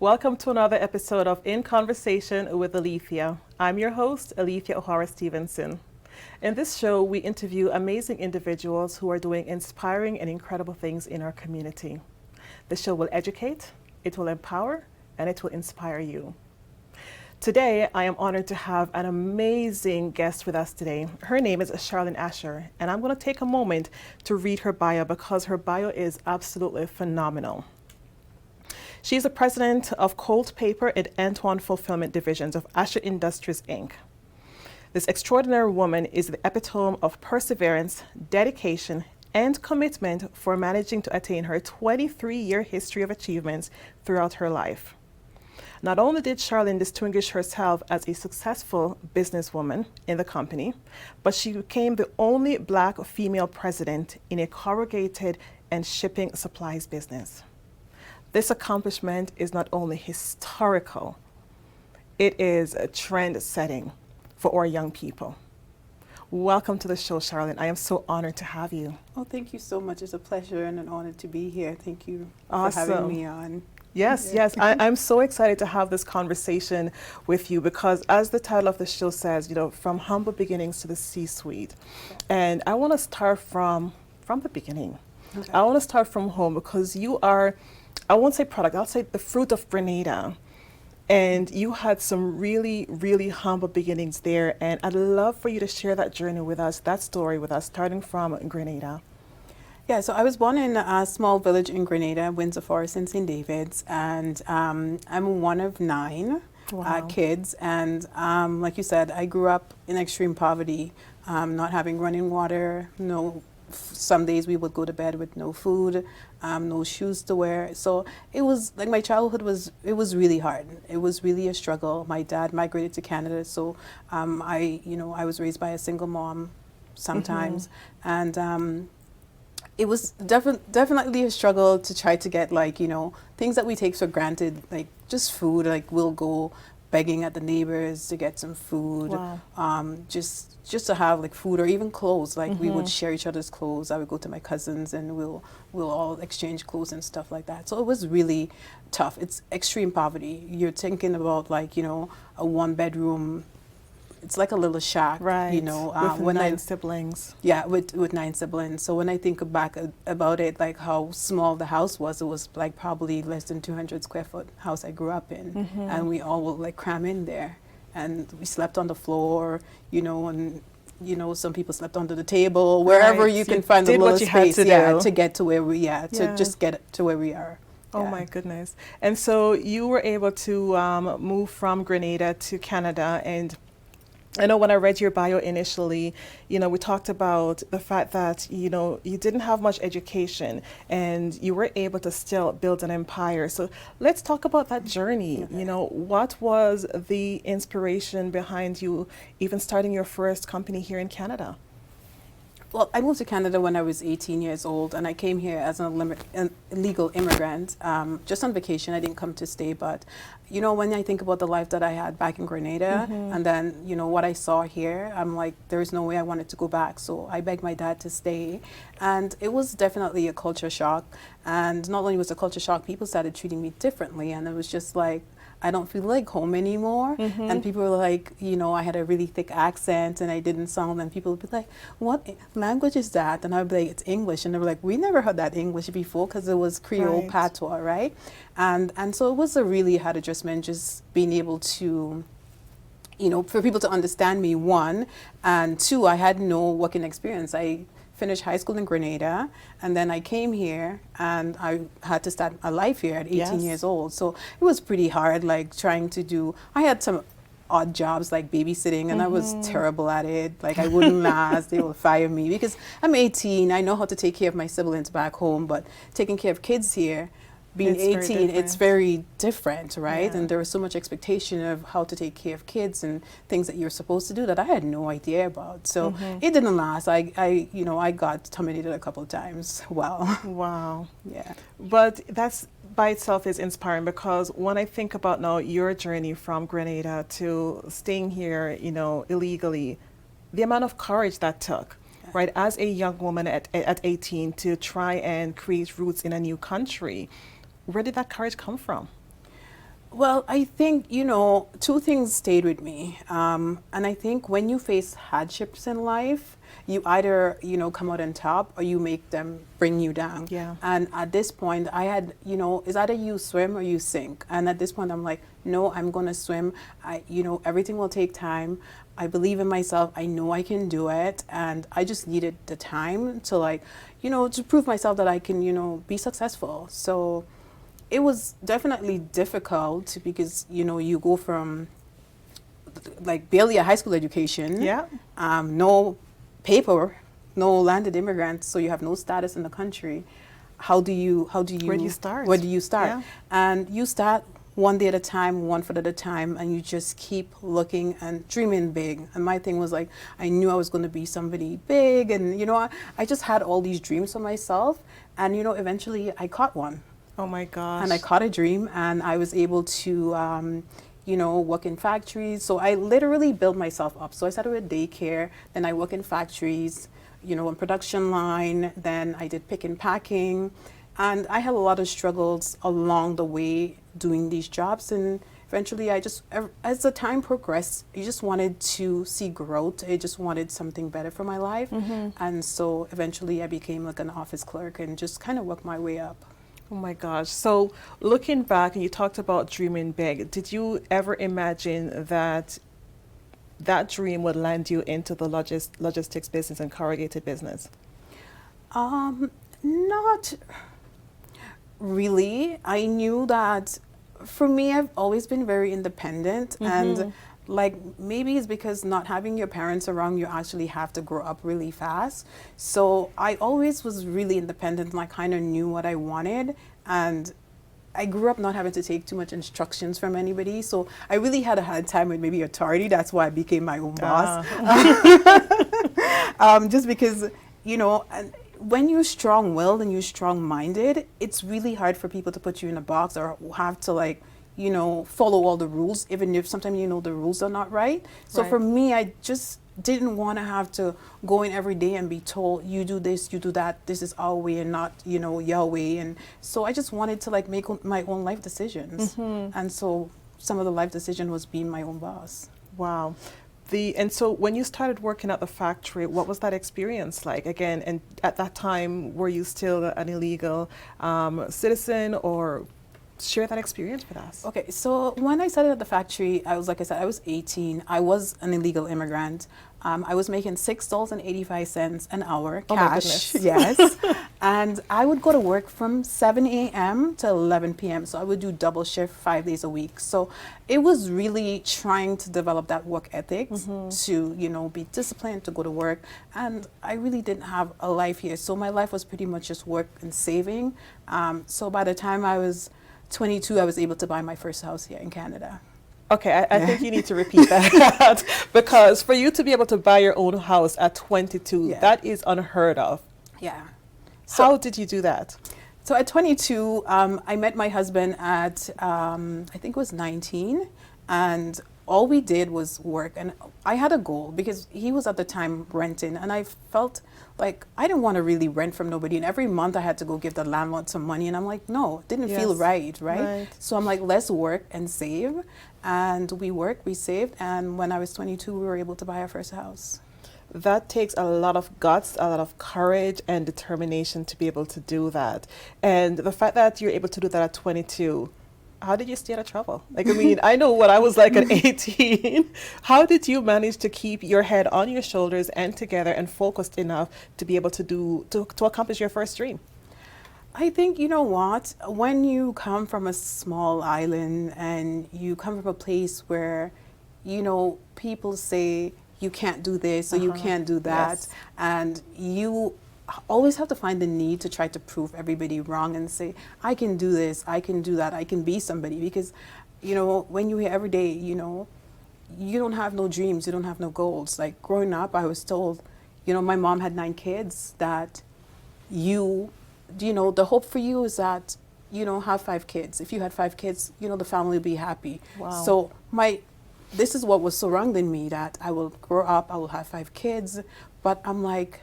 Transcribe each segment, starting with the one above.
Welcome to another episode of In Conversation with Alethia. I'm your host, Alethia O'Hara Stevenson. In this show, we interview amazing individuals who are doing inspiring and incredible things in our community. The show will educate, it will empower, and it will inspire you. Today, I am honored to have an amazing guest with us today. Her name is Charlyn Asher, and I'm going to take a moment to read her bio because her bio is absolutely phenomenal. She's the president of Cold Paper and Antoine Fulfillment Divisions of Asher Industries, Inc. This extraordinary woman is the epitome of perseverance, dedication, and commitment for managing to attain her 23-year history of achievements throughout her life. Not only did Charlyn distinguish herself as a successful businesswoman in the company, but she became the only Black female president in a corrugated and shipping supplies business. This accomplishment is not only historical, it is a trend-setting for our young people. Welcome to the show, Charlyn. I am so honored to have you. Oh, thank you so much. It's a pleasure and an honor to be here. Thank you Awesome. for having me on. Yes. I'm so excited to have this conversation with you because as the title of the show says, from humble beginnings to the C-suite. And I want to start from the beginning. Okay. I want to start from home because you are, I won't say product, I'll say the fruit of Grenada. And you had some really, really humble beginnings there. And I'd love for you to share that journey with us, that story with us, starting from Grenada. Yeah, so I was born in a small village in Grenada, Windsor Forest in St. David's, and I'm one of 9 kids. And like you said, I grew up in extreme poverty, not having running water, some days we would go to bed with no food, no shoes to wear. So it was like my childhood was really hard. It was really a struggle. My dad migrated to Canada, so I was raised by a single mom sometimes, and it was definitely a struggle to try to get things that we take for granted, like just food. Like we'll go begging at the neighbors to get some food. Wow. Just to have food or even clothes. We would share each other's clothes. I would go to my cousins and we'll all exchange clothes and stuff like that. So it was really tough. It's extreme poverty. You're thinking about a 1-bedroom. It's like a little shack, right? With 9 siblings. Yeah, with 9 siblings. So when I think back about it, how small the house was, it was probably less than 200 square foot house I grew up in, and we all would cram in there, and we slept on the floor, and some people slept under the table, wherever you can find a little space, to get to where to just get to where we are. Oh my goodness! And so you were able to move from Grenada to Canada, and I know when I read your bio initially, we talked about the fact that, you didn't have much education and you were able to still build an empire. So let's talk about that journey. Okay. What was the inspiration behind you even starting your first company here in Canada? Well, I moved to Canada when I was 18 years old, and I came here as an illegal immigrant, just on vacation. I didn't come to stay, but, when I think about the life that I had back in Grenada, and then, what I saw here, I'm like, there's no way I wanted to go back. So I begged my dad to stay, and it was definitely a culture shock. And not only was it a culture shock, people started treating me differently, and it was just like, I don't feel like home anymore. And people were like, I had a really thick accent and I didn't sound, and people would be like, what language is that? And I'd be like, it's English. And they were like, we never heard that English before, because it was Creole patois, right? And so it was a really hard adjustment, just being able to, for people to understand me, 1, and 2, I had no working experience. I finished high school in Grenada, and then I came here and I had to start a life here at 18 years old. So it was pretty hard, I had some odd jobs like babysitting, and I was terrible at it. I wouldn't last. They would fire me because I'm 18. I know how to take care of my siblings back home, but taking care of kids here, being 18, it's very different, right? Yeah. And there was so much expectation of how to take care of kids and things that you're supposed to do that I had no idea about. So it didn't last. I got terminated a couple of times. Wow. Yeah. But that's by itself is inspiring, because when I think about now your journey from Grenada to staying here, illegally, the amount of courage that took. Right, as a young woman at 18 to try and create roots in a new country, where did that courage come from? Well, I think, two things stayed with me. And I think when you face hardships in life, you either, come out on top or you make them bring you down. Yeah. And at this point, I had, it's either you swim or you sink. And at this point, I'm like, no, I'm going to swim. Everything will take time. I believe in myself. I know I can do it. And I just needed the time to to prove myself that I can, be successful. So it was definitely difficult because, you go from like barely a high school education. Yeah. No paper, no landed immigrant, so you have no status in the country. How do you Where do you start? Where do you start? Yeah. And you start one day at a time, one foot at a time, and you just keep looking and dreaming big. And my thing was like, I knew I was going to be somebody big, and I just had all these dreams for myself, and eventually I caught one. Oh my gosh. And I caught a dream, and I was able to, work in factories. So I literally built myself up. So I started with daycare, then I work in factories, on production line, then I did pick and packing. And I had a lot of struggles along the way doing these jobs. And eventually as the time progressed, I just wanted to see growth. I just wanted something better for my life. Mm-hmm. And so eventually I became like an office clerk and just kind of worked my way up. Oh my gosh. So looking back, and you talked about dreaming big, did you ever imagine that that dream would land you into the logistics business and corrugated business? Not really. I knew that for me, I've always been very independent, and like maybe it's because not having your parents around, you actually have to grow up really fast. So I always was really independent, and I kind of knew what I wanted, and I grew up not having to take too much instructions from anybody. So I really had a hard time with maybe authority. That's why I became my own boss. Just because, and when you're strong-willed and you're strong-minded, it's really hard for people to put you in a box or have to follow all the rules, even if sometimes the rules are not right. So Right. for me, I just didn't want to have to go in every day and be told, you do this, you do that, this is our way and not, your way. And so I just wanted to make my own life decisions. And so some of the life decision was being my own boss. Wow. And so when you started working at the factory, what was that experience like? Again, and at that time, were you still an illegal citizen, or share that experience with us? Okay, so when I started at the factory, I was 18. I was an illegal immigrant. I was making $6.85 an hour Oh my cash. goodness. Yes. And I would go to work from 7 a.m. to 11 p.m. So I would do double shift 5 days a week. So it was really trying to develop that work ethic to, be disciplined, to go to work. And I really didn't have a life here. So my life was pretty much just work and saving. So by the time I was 22, I was able to buy my first house here in Canada. Okay, I think you need to repeat that because for you to be able to buy your own house at 22, Yeah. that is unheard of. Yeah. How did you do that? So at 22, I met my husband at, I think it was 19, and all we did was work. And I had a goal because he was at the time renting, and I felt like I didn't want to really rent from nobody. And every month I had to go give the landlord some money, and I'm like, no, it didn't feel Yes. right? So I'm like, let's work and save. And we worked, we saved, and when I was 22, we were able to buy our first house. That takes a lot of guts, a lot of courage and determination to be able to do that. And the fact that you're able to do that at 22, how did you stay out of trouble? Like, I mean, I know what I was like at 18. How did you manage to keep your head on your shoulders and together and focused enough to be able to accomplish your first dream? I think, you know what, when you come from a small island and you come from a place where, people say you can't do this or you can't do that, Yes. and you always have to find the need to try to prove everybody wrong and say, I can do this, I can do that, I can be somebody. Because, when you hear every day, you don't have no dreams, you don't have no goals. Like growing up, I was told, my mom had 9 kids, that the hope for you is that, have 5 kids. If you had 5 kids, the family would be happy. Wow. So this is what was surrounding me, that I will grow up, I will have 5 kids, but I'm like,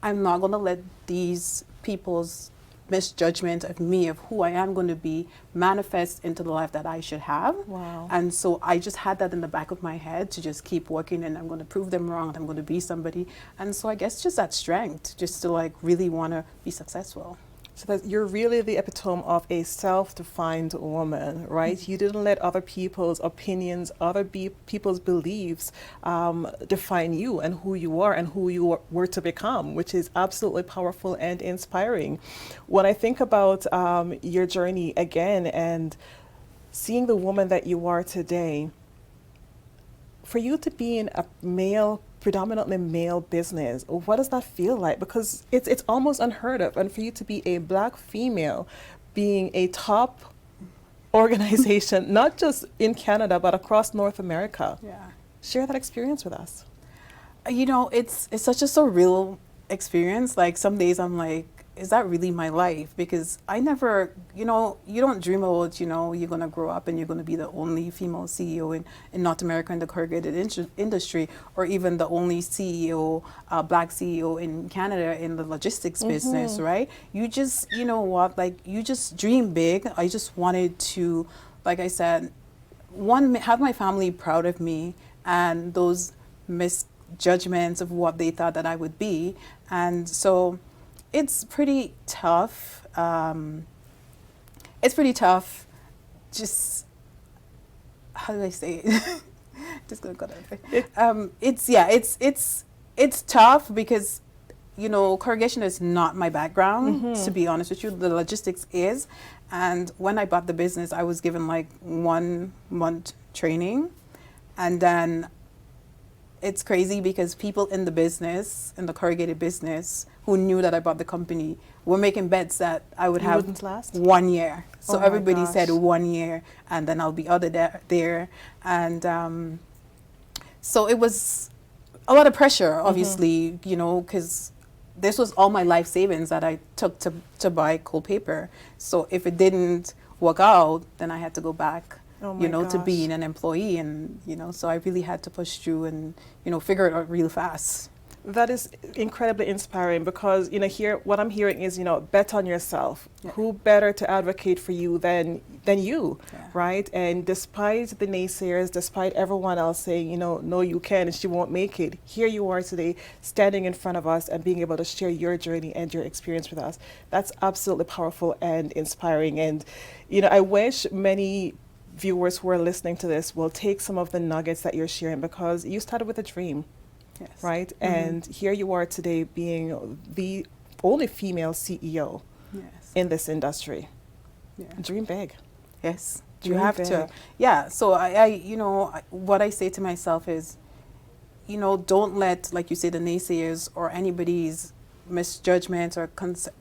I'm not going to let these people's misjudgment of me, of who I am going to be, manifest into the life that I should have. Wow. And so I just had that in the back of my head to just keep working, and I'm going to prove them wrong, and I'm going to be somebody. And so I guess just that strength, just to like really want to be successful. So that you're really the epitome of a self-defined woman, right? You didn't let other people's opinions, people's beliefs define you and who you are and who you were to become, which is absolutely powerful and inspiring. When I think about your journey again and seeing the woman that you are today, for you to be in a predominantly male business, what does that feel like? Because it's almost unheard of. And for you to be a Black female being a top organization, not just in Canada, but across North America. Yeah. Share that experience with us. You know, it's such a surreal experience. Like some days I'm like, is that really my life? Because I never, you know, you don't dream about, you know, you're going to grow up and you're going to be the only female CEO in North America in the corrugated industry, or even the only CEO, Black CEO in Canada in the logistics business, right? You just, you know what, like you just dream big. I just wanted to, like I said, one, have my family proud of me and those misjudgments of what they thought that I would be. And so it's pretty tough. It's pretty tough. Just, how do I say it? Just gonna cut it. It's tough because, you know, corrugation is not my background, to be honest with you. The logistics is. And when I bought the business, I was given like 1 month training. And then it's crazy because people in the business, in the corrugated business, who knew that I bought the company, were making bets that I would have Wouldn't last? 1 year. So Oh my everybody gosh. said 1 year, and then I'll be out of there. And so it was a lot of pressure, obviously, you know, because this was all my life savings that I took to buy cold paper. So if it didn't work out, then I had to go back, Oh my you know, to gosh. being an employee. And, you know, so I really had to push through and, you know, figure it out real fast. That is incredibly inspiring because, you know, here what I'm hearing is, you know, bet on yourself. Yeah. Who better to advocate for you than you, Yeah. right? And despite the naysayers, despite everyone else saying, you know, no, you can and she won't make it, here you are today standing in front of us and being able to share your journey and your experience with us. That's absolutely powerful and inspiring. And, you know, I wish many viewers who are listening to this will take some of the nuggets that you're sharing because you started with a dream. Yes. Right? And here you are today being the only female CEO Yes. in this industry. Yeah. Dream big. Yes, you Dream have big. to. Yeah, so I you know, what I say to myself is, you know, don't let, like you say, the naysayers or anybody's misjudgments or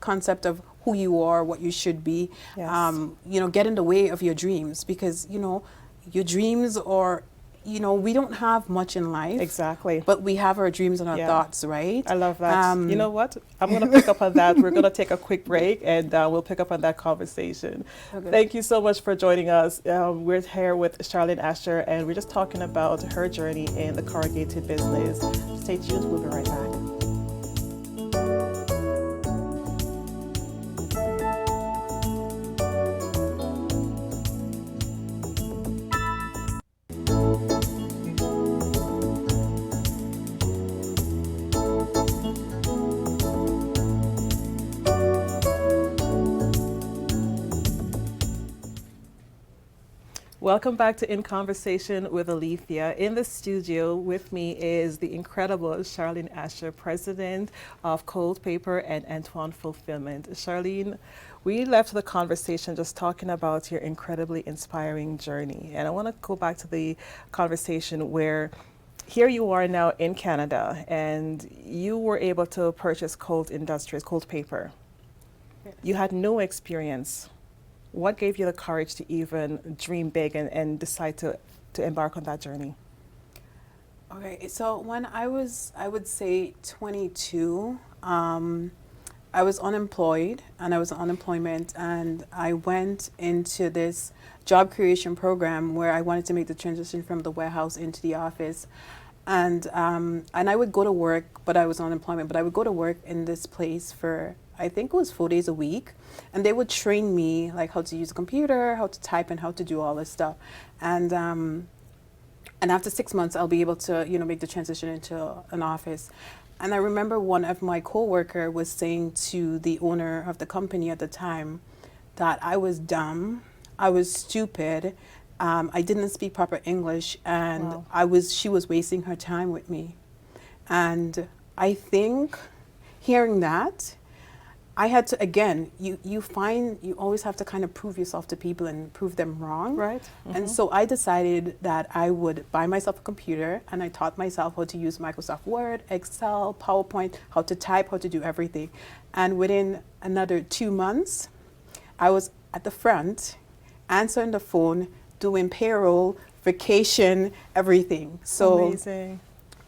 concept of who you are, what you should be, Yes. you know, get in the way of your dreams because, you know, your dreams are, you know, we don't have much in life. Exactly. But we have our dreams and our Yeah. thoughts, right? I love that. You know what? I'm going to pick up on that. We're going to take a quick break and we'll pick up on that conversation. Okay. Thank you so much for joining us. We're here with Charlyn Asher and we're just talking about her journey in the corrugated business. Stay tuned. We'll be right back. Welcome back to In Conversation with Alethia. In the studio with me is the incredible Charlyn Asher, president of Cold Paper and Antoine Fulfillment. Charlyn, we left the conversation just talking about your incredibly inspiring journey. And I want to go back to the conversation where here you are now in Canada and you were able to purchase Cold Industries, Cold Paper. Yes. You had no experience. What gave you the courage to even dream big and decide to embark on that journey? Okay, so when I would say 22, I was unemployed and I was on unemployment and I went into this job creation program where I wanted to make the transition from the warehouse into the office. And I would go to work, but I was on unemployment, but I would go to work in this place for I think it was 4 days a week. And they would train me like how to use a computer, how to type, and how to do all this stuff. And after 6 months, I'll be able to, make the transition into an office. And I remember one of my coworker was saying to the owner of the company at the time that I was dumb, I was stupid, I didn't speak proper English, and Wow. she was wasting her time with me. And I think hearing that, I had to, again, you always have to kind of prove yourself to people and prove them wrong. Right. And so I decided that I would buy myself a computer, and I taught myself how to use Microsoft Word, Excel, PowerPoint, how to type, how to do everything. And within another 2 months, I was at the front, answering the phone, doing payroll, vacation, everything. So Amazing.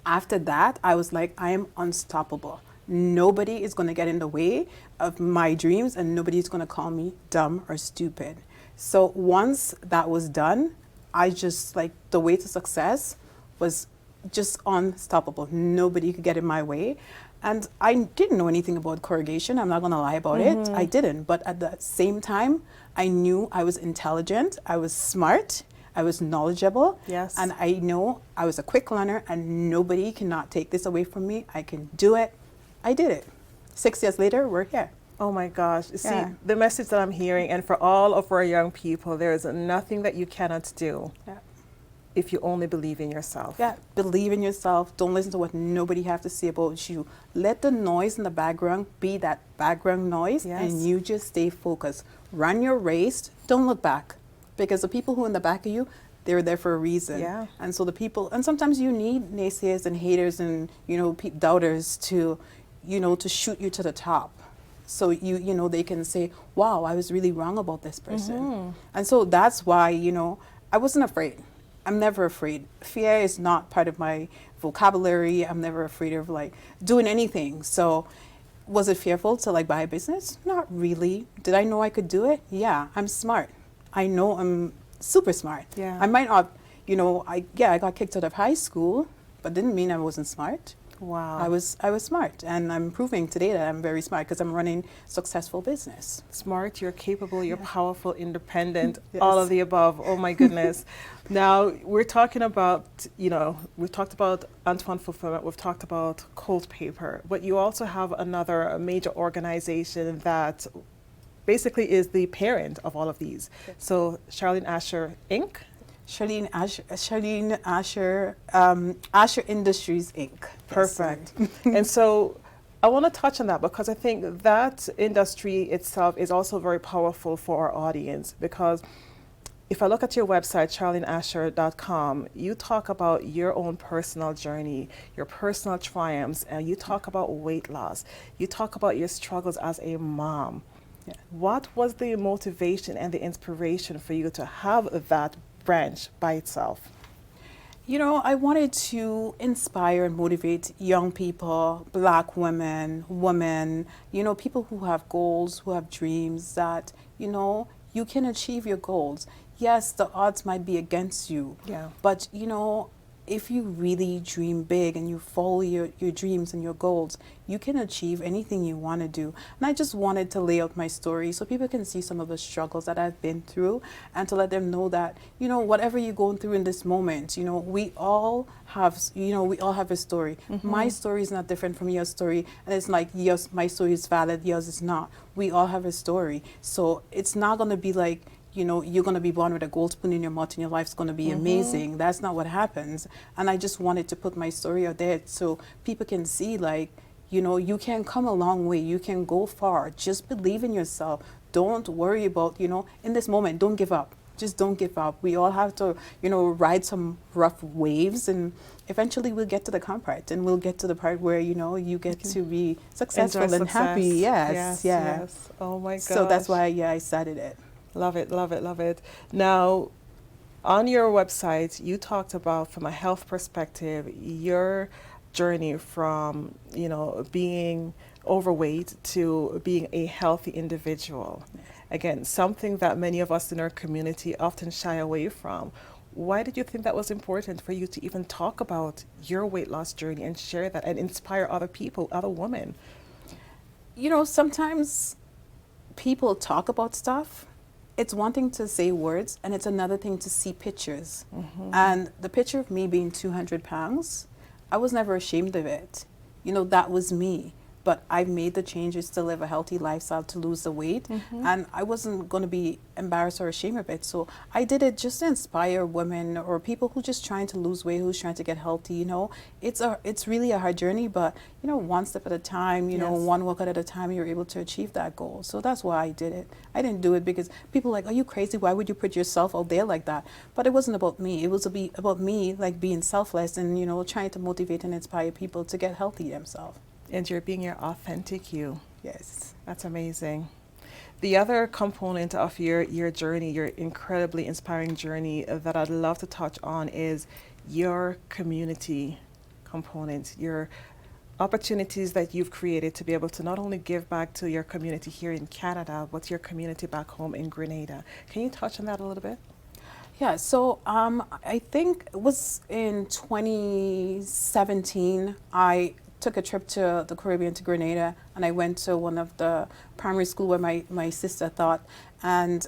after that, I was like, I am unstoppable. Nobody is going to get in the way of my dreams, and nobody's going to call me dumb or stupid. So once that was done, I just like the way to success was just unstoppable. Nobody could get in my way. And I didn't know anything about corrugation. I'm not going to lie about it. I didn't. But at the same time, I knew I was intelligent. I was smart. I was knowledgeable. Yes. And I know I was a quick learner, and nobody cannot take this away from me. I can do it. I did it. 6 years later, we're here. Oh my gosh. See, Yeah. the message that I'm hearing, and for all of our young people, there is nothing that you cannot do Yeah. if you only believe in yourself. Yeah, believe in yourself. Don't listen to what nobody have to say about you. Let the noise in the background be that background noise, Yes. and you just stay focused. Run your race. Don't look back, because the people who are in the back of you, they're there for a reason. Yeah. And so the people, and sometimes you need naysayers and haters and doubters to, to shoot you to the top. So they can say, wow, I was really wrong about this person. And so that's why, I wasn't afraid. I'm never afraid. Fear is not part of my vocabulary. I'm never afraid of like doing anything. So was it fearful to like buy a business? Not really. Did I know I could do it? Yeah, I'm smart. I know I'm super smart. Yeah. I might not, I got kicked out of high school, but didn't mean I wasn't smart. Wow. I was smart, and I'm proving today that I'm very smart because I'm running successful business. Smart, you're capable, you're powerful, independent, Yes. all of the above. Oh my goodness. Now, we're talking about, we've talked about Antoine Fulfillment, we've talked about Cold Paper, but you also have another major organization that basically is the parent of all of these. Yes. So, Charlyn Asher, Inc.? Charlyn Asher, Asher Industries, Inc. Perfect. Yes, And so I want to touch on that because I think that industry itself is also very powerful for our audience, because if I look at your website, charlynasher.com, you talk about your own personal journey, your personal triumphs, and you talk about weight loss. You talk about your struggles as a mom. Yeah. What was the motivation and the inspiration for you to have that branch by itself? I wanted to inspire and motivate young people, Black women, people who have goals, who have dreams, that, you can achieve your goals. Yes, the odds might be against you, Yeah. but, if you really dream big and you follow your dreams and your goals, you can achieve anything you want to do. And I just wanted to lay out my story so people can see some of the struggles that I've been through, and to let them know that, whatever you're going through in this moment, we all have a story. My story is not different from your story. And it's like, yes, my story is valid, yours is not. We all have a story. So it's not going to be like, you're going to be born with a gold spoon in your mouth and your life's going to be amazing. That's not what happens. And I just wanted to put my story out there so people can see, like, you can come a long way. You can go far. Just believe in yourself. Don't worry about, in this moment, don't give up. Just don't give up. We all have to, ride some rough waves, and eventually we'll get to the calm part, and we'll get to the part where, you get to be successful Enjoy and success. happy. Yes. Yes. Oh my gosh. So that's why, I started it. Love it, love it, love it. Now, on your website, you talked about, from a health perspective, your journey from, being overweight to being a healthy individual. Again, something that many of us in our community often shy away from. Why did you think that was important for you to even talk about your weight loss journey and share that and inspire other people, other women? You know, sometimes people talk about stuff. It's one thing to say words, and it's another thing to see pictures. And the picture of me being 200 pounds, I was never ashamed of it. You know, that was me. But I made the changes to live a healthy lifestyle, to lose the weight, and I wasn't going to be embarrassed or ashamed of it. So I did it just to inspire women or people who just trying to lose weight, who's trying to get healthy. You know, it's really a hard journey, but you know, one step at a time, you know, one workout at a time, you're able to achieve that goal. So that's why I did it. I didn't do it because people are like, are you crazy? Why would you put yourself out there like that? But it wasn't about me. It was about me, like being selfless and, you know, trying to motivate and inspire people to get healthy themselves. And you're being your authentic you. Yes. That's amazing. The other component of your journey, your incredibly inspiring journey that I'd love to touch on is your community component, your opportunities that you've created to be able to not only give back to your community here in Canada, but your community back home in Grenada. Can you touch on that a little bit? Yeah, so I think it was in 2017, I took a trip to the Caribbean, to Grenada, and I went to one of the primary school where my sister taught, and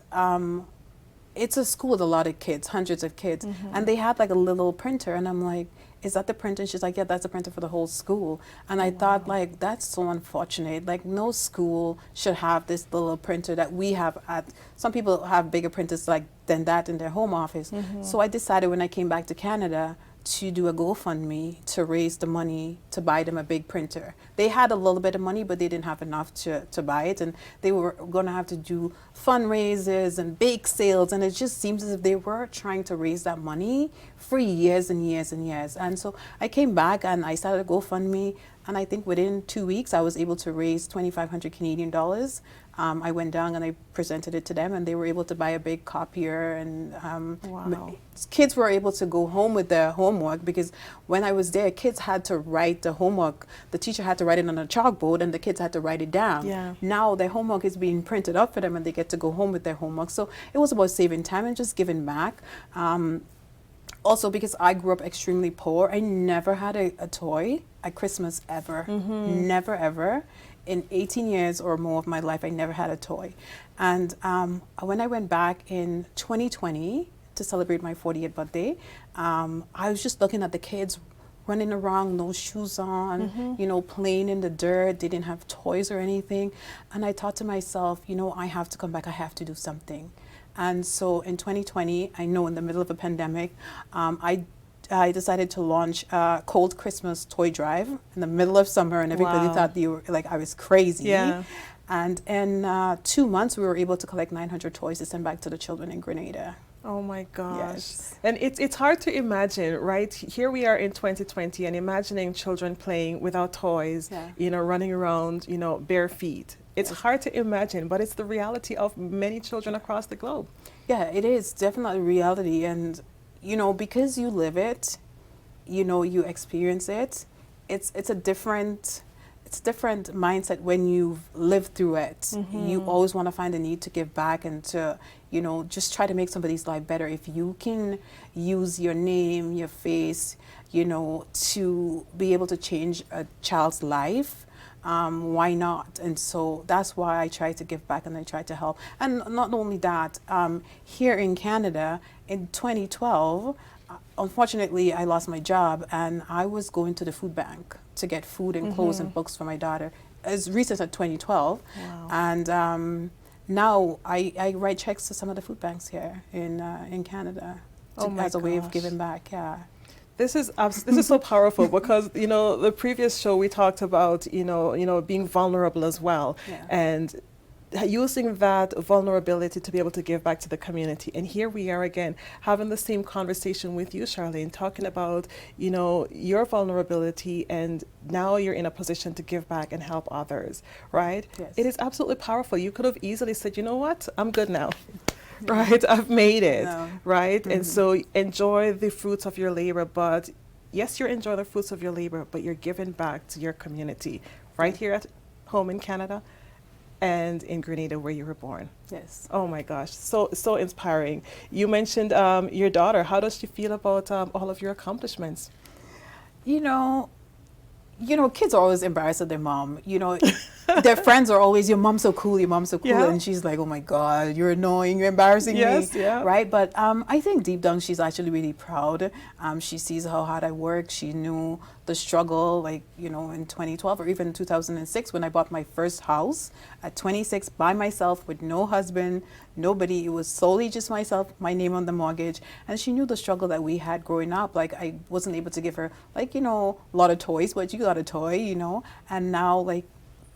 it's a school with a lot of kids, hundreds of kids, and they had like a little printer, and I'm like, is that the printer? And she's like, yeah, that's the printer for the whole school. And I thought, like, that's so unfortunate. Like, no school should have this little printer that we have at, some people have bigger printers like than that in their home office. So I decided when I came back to Canada to do a GoFundMe to raise the money to buy them a big printer. They had a little bit of money, but they didn't have enough to buy it, and they were going to have to do fundraisers and bake sales, and it just seems as if they were trying to raise that money for years and years and years. And so I came back and I started a GoFundMe, and I think within 2 weeks I was able to raise 2,500 Canadian dollars. I went down and I presented it to them, and they were able to buy a big copier, and kids were able to go home with their homework, because when I was there, kids had to write the homework. The teacher had to write it on a chalkboard and the kids had to write it down. Yeah. Now their homework is being printed up for them and they get to go home with their homework. So it was about saving time and just giving back. Also, because I grew up extremely poor, I never had a toy at Christmas ever. Never, ever. In 18 years or more of my life, I never had a toy. And when I went back in 2020 to celebrate my 40th birthday, I was just looking at the kids running around, no shoes on, you know, playing in the dirt. They didn't have toys or anything. And I thought to myself, you know, I have to come back. I have to do something. And so in 2020, I know in the middle of a pandemic, I decided to launch a cold Christmas toy drive in the middle of summer, and everybody thought they were, like, I was crazy. Yeah. And in 2 months, we were able to collect 900 toys to send back to the children in Grenada. Oh my gosh. Yes. And it's hard to imagine, right? Here we are in 2020 and imagining children playing without toys, you know, running around, you know, bare feet. It's hard to imagine, but it's the reality of many children across the globe. Yeah, it is definitely reality. And, you know, because you live it, you know, you experience it, it's a different mindset when you've lived through it. You always want to find the need to give back and to, you know, just try to make somebody's life better. If you can use your name, your face, you know, to be able to change a child's life, why not? And so that's why I try to give back and I try to help. And not only that, here in Canada in 2012, unfortunately, I lost my job and I was going to the food bank to get food and clothes and books for my daughter as recent as 2012. Wow. And now I write checks to some of the food banks here in Canada as a way of giving back. Yeah. This is so powerful because, you know, the previous show we talked about, you know, being vulnerable as well, and using that vulnerability to be able to give back to the community. And here we are again having the same conversation with you, Charlyn, talking about, you know, your vulnerability, and now you're in a position to give back and help others, right? Yes. It is absolutely powerful. You could have easily said, you know what, I'm good now. Right, I've made it, right? And so enjoy the fruits of your labor, but yes, you're enjoying the fruits of your labor, but you're giving back to your community right here at home in Canada and in Grenada where you were born. Yes. Oh my gosh, so inspiring. You mentioned your daughter. How does she feel about all of your accomplishments? You know, kids are always embarrassed of their mom. You know, their friends are always, your mom's so cool, your mom's so cool. Yeah. And she's like, oh my God, you're annoying, you're embarrassing Yes, me. yeah. Right? But I think deep down she's actually really proud. She sees how hard I work. She knew the struggle, like, you know, in 2012 or even 2006 when I bought my first house at 26 by myself with no husband, nobody. It was solely just myself, my name on the mortgage. And she knew the struggle that we had growing up. Like, I wasn't able to give her, like, you know, a lot of toys, but you got a toy, you know. And now, like,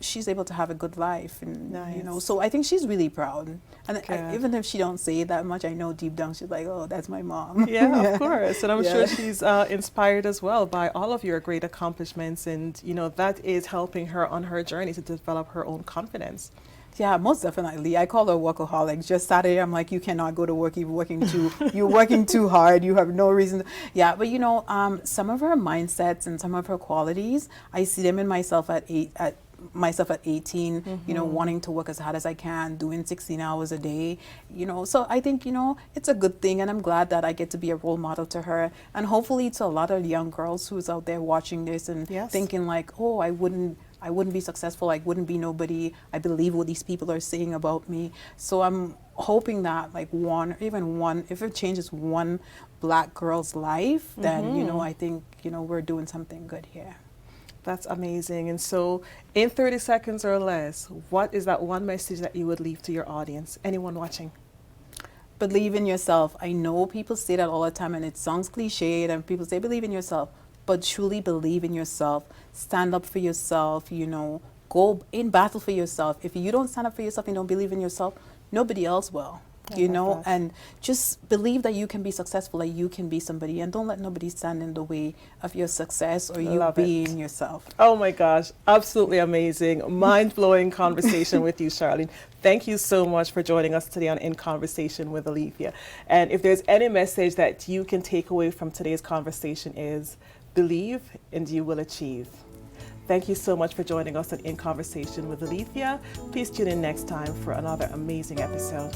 she's able to have a good life, and Nice. you know, so I think she's really proud. And Good. even if she don't say it that much, I know deep down she's like, oh, that's my mom. Yeah, of course. And I'm Yeah. sure she's inspired as well by all of your great accomplishments. And, you know, that is helping her on her journey to develop her own confidence. Yeah, most definitely. I call her a workaholic. Just Saturday, I'm like, you cannot go to work. You're working too hard. You have no reason. Yeah, but you know, some of her mindsets and some of her qualities, I see them in myself at 18, you know, wanting to work as hard as I can, doing 16 hours a day, you know. So I think, you know, it's a good thing, and I'm glad that I get to be a role model to her, and hopefully to a lot of young girls who's out there watching this and Yes. thinking like, oh, I wouldn't be successful, I wouldn't be nobody, I believe what these people are saying about me. So I'm hoping that like if it changes one black girl's life, then, you know, I think, you know, we're doing something good here. That's amazing. And so, in 30 seconds or less, what is that one message that you would leave to your audience? Anyone watching? Believe in yourself. I know people say that all the time and it sounds cliched, and people say believe in yourself, but truly believe in yourself. Stand up for yourself, you know, go in battle for yourself. If you don't stand up for yourself and don't believe in yourself, nobody else will. You know, and just believe that you can be successful, that you can be somebody, and don't let nobody stand in the way of your success or you being yourself. Oh my gosh, absolutely amazing, mind-blowing conversation with you, Charlyn. Thank you so much for joining us today on In Conversation with Alethia. And if there's any message that you can take away from today's conversation is, believe and you will achieve. Thank you so much for joining us on In Conversation with Alethia. Please tune in next time for another amazing episode.